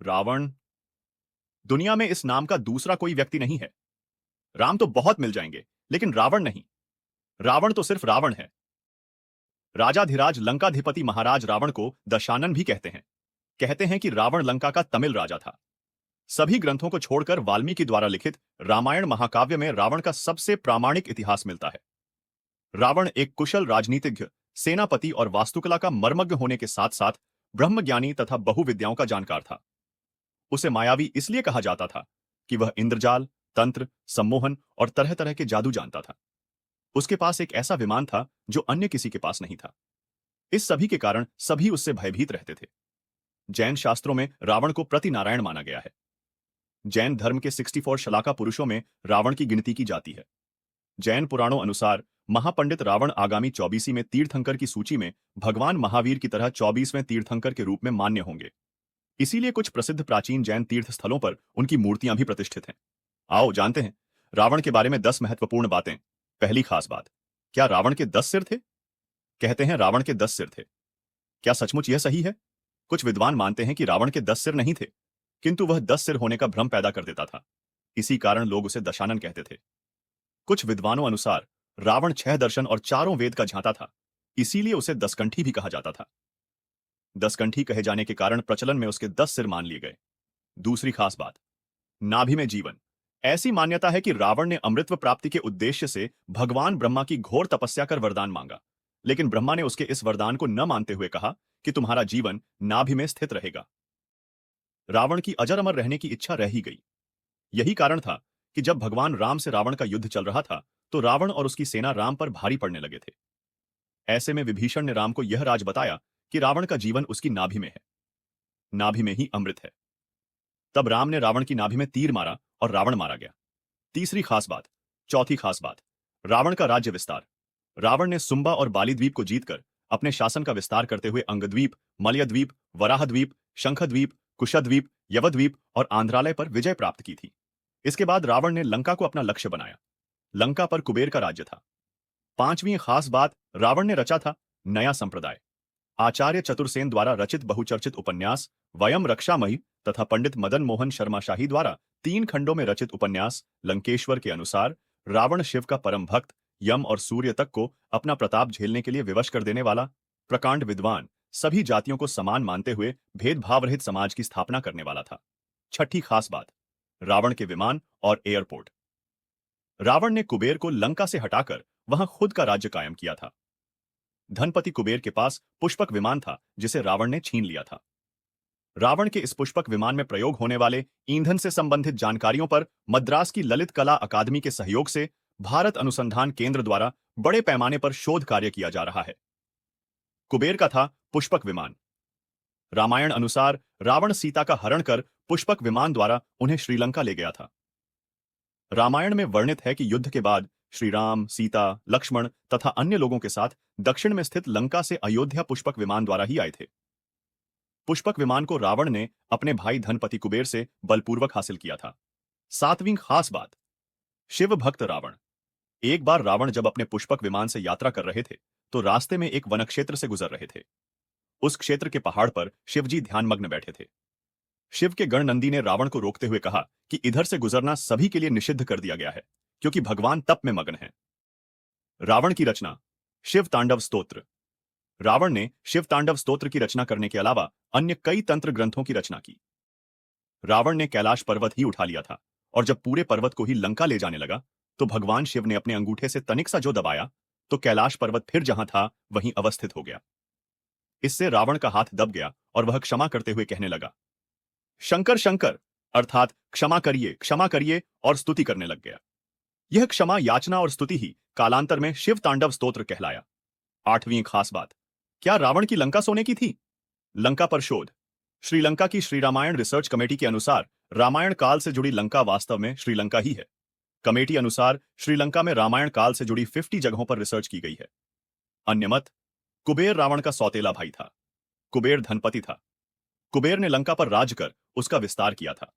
रावण। दुनिया में इस नाम का दूसरा कोई व्यक्ति नहीं है। राम तो बहुत मिल जाएंगे, लेकिन रावण नहीं। रावण तो सिर्फ रावण है। राजाधिराज लंकाधिपति महाराज रावण को दशानन भी कहते हैं कि रावण लंका का तमिल राजा था। सभी ग्रंथों को छोड़कर वाल्मीकि द्वारा लिखित रामायण महाकाव्य में रावण का सबसे प्रामाणिक इतिहास मिलता है। रावण एक कुशल राजनीतिज्ञ, सेनापति और वास्तुकला का मर्मज्ञ होने के साथ साथ ब्रह्मज्ञानी तथा बहुविद्याओं का जानकार था। उसे मायावी इसलिए कहा जाता था कि वह इंद्रजाल, तंत्र, सम्मोहन और तरह तरह के जादू जानता था। उसके पास एक ऐसा विमान था जो अन्य किसी के पास नहीं था। इस सभी के कारण सभी उससे भयभीत रहते थे। जैन शास्त्रों में रावण को प्रतिनारायण माना गया है। जैन धर्म के 64 शलाका पुरुषों में रावण की गिनती की जाती है। जैन पुराणों अनुसार महापंडित रावण आगामी 24वीं तीर्थंकर की सूची में भगवान महावीर की तरह 24वें तीर्थंकर के रूप में मान्य होंगे। इसीलिए कुछ प्रसिद्ध प्राचीन जैन तीर्थ स्थलों पर उनकी मूर्तियां भी प्रतिष्ठित हैं। आओ जानते हैं रावण के बारे में 10 महत्वपूर्ण बातें। पहली खास बात, क्या रावण के 10 सिर थे? कहते हैं रावण के 10 सिर थे। क्या सचमुच यह सही है? कुछ विद्वान मानते हैं कि रावण के 10 सिर नहीं थे, किंतु वह 10 सिर होने का भ्रम पैदा कर देता था। इसी कारण लोग उसे दशानन कहते थे। कुछ विद्वानों अनुसार रावण 6 दर्शन और चारों वेद का झांता था, इसीलिए उसे दसकंठी भी कहा जाता था। दसकंठी कहे जाने के कारण प्रचलन में उसके 10 सिर मान लिए गए। दूसरी खास बात, नाभि में जीवन। ऐसी मान्यता है कि रावण ने अमृतत्व प्राप्ति के उद्देश्य से भगवान ब्रह्मा की घोर तपस्या कर वरदान मांगा, लेकिन ब्रह्मा ने उसके इस वरदान को न मानते हुए कहा कि तुम्हारा जीवन नाभि में स्थित रहेगा। रावण की अजर अमर रहने की इच्छा रह ही गई। यही कारण था कि जब भगवान राम से रावण का युद्ध चल रहा था, तो रावण और उसकी सेना राम पर भारी पड़ने लगे थे। ऐसे में विभीषण ने राम को यह राज बताया कि रावण का जीवन उसकी नाभि में है। नाभि में ही अमृत है। तब राम ने रावण की नाभि में तीर मारा और रावण मारा गया। तीसरी खास बात। चौथी खास बात, रावण का राज्य विस्तार। रावण ने सुंबा और बालीद्वीप को जीतकर अपने शासन का विस्तार करते हुए अंगद्वीप, मलयद्वीप, वराहद्वीप, शंखद्वीप, कुशद्वीप, यवद्वीप और आंध्रालय पर विजय प्राप्त की थी। इसके बाद रावण ने लंका को अपना लक्ष्य बनाया। लंका पर कुबेर का राज्य था। पांचवी खास बात, रावण ने रचा था नया संप्रदाय। आचार्य चतुर्सेन द्वारा रचित बहुचर्चित उपन्यास वयम रक्षामहि तथा पंडित मदन मोहन शर्मा शाही द्वारा 3 खंडों में रचित उपन्यास लंकेश्वर के अनुसार रावण शिव का परम भक्त, यम और सूर्य तक को अपना प्रताप झेलने के लिए विवश कर देने वाला, प्रकांड विद्वान, सभी जातियों को समान मानते हुए भेदभाव रहित समाज की स्थापना करने वाला था। छठी खास बात, रावण के विमान और एयरपोर्ट। रावण ने कुबेर को लंका से हटाकर वहां खुद का राज्य कायम किया था। धनपति कुबेर के पास पुष्पक विमान था जिसे रावण ने छीन लिया था। रावण के इस पुष्पक विमान में प्रयोग होने वाले ईंधन से संबंधित जानकारियों पर मद्रास की ललित कला अकादमी के सहयोग से भारत अनुसंधान केंद्र द्वारा बड़े पैमाने पर शोध कार्य किया जा रहा है। कुबेर का था पुष्पक विमान। रामायण अनुसार रावण सीता का हरण कर पुष्पक विमान द्वारा उन्हें श्रीलंका ले गया था। रामायण में वर्णित है कि युद्ध के बाद श्री राम, सीता, लक्ष्मण तथा अन्य लोगों के साथ दक्षिण में स्थित लंका से अयोध्या पुष्पक विमान द्वारा ही आए थे। पुष्पक विमान को रावण ने अपने भाई धनपति कुबेर से बलपूर्वक हासिल किया था। सातवीं खास बात, शिव भक्त रावण। एक बार रावण जब अपने पुष्पक विमान से यात्रा कर रहे थे, तो रास्ते में एक वन क्षेत्र से गुजर रहे थे। उस क्षेत्र के पहाड़ पर शिवजी ध्यानमग्न बैठे थे। शिव के गण नंदी ने रावण को रोकते हुए कहा कि इधर से गुजरना सभी के लिए निषिद्ध कर दिया गया है, क्योंकि भगवान तप में मग्न हैं। रावण की रचना, शिव तांडव स्तोत्र। रावण ने शिव तांडव स्तोत्र की रचना करने के अलावा अन्य कई तंत्र ग्रंथों की रचना की। रावण ने कैलाश पर्वत ही उठा लिया था, और जब पूरे पर्वत को ही लंका ले जाने लगा, तो भगवान शिव ने अपने अंगूठे से तनिक सा जो दबाया, तो कैलाश पर्वत फिर जहां था वहीं अवस्थित हो गया। इससे रावण का हाथ दब गया और वह क्षमा करते हुए कहने लगा, शंकर शंकर, अर्थात क्षमा करिए और स्तुति करने लग गया। यह क्षमा याचना और स्तुति ही कालांतर में शिव तांडव स्तोत्र कहलाया। आठवीं खास बात, क्या रावण की लंका सोने की थी? लंका पर शोध। श्रीलंका की श्री रामायण रिसर्च कमेटी के अनुसार रामायण काल से जुड़ी लंका वास्तव में श्रीलंका ही है। कमेटी अनुसार श्रीलंका में रामायण काल से जुड़ी 50 जगहों पर रिसर्च की गई है। अन्य मत, कुबेर रावण का सौतेला भाई था। कुबेर धनपति था। कुबेर ने लंका पर राज कर उसका विस्तार किया था।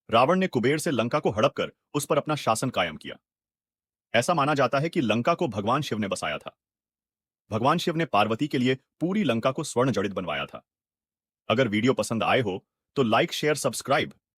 रावण ने कुबेर से लंका को हड़प कर उस पर अपना शासन कायम किया। ऐसा माना जाता है कि लंका को भगवान शिव ने बसाया था। भगवान शिव ने पार्वती के लिए पूरी लंका को स्वर्ण जड़ित बनवाया था। अगर वीडियो पसंद आए हो तो लाइक शेयर सब्सक्राइब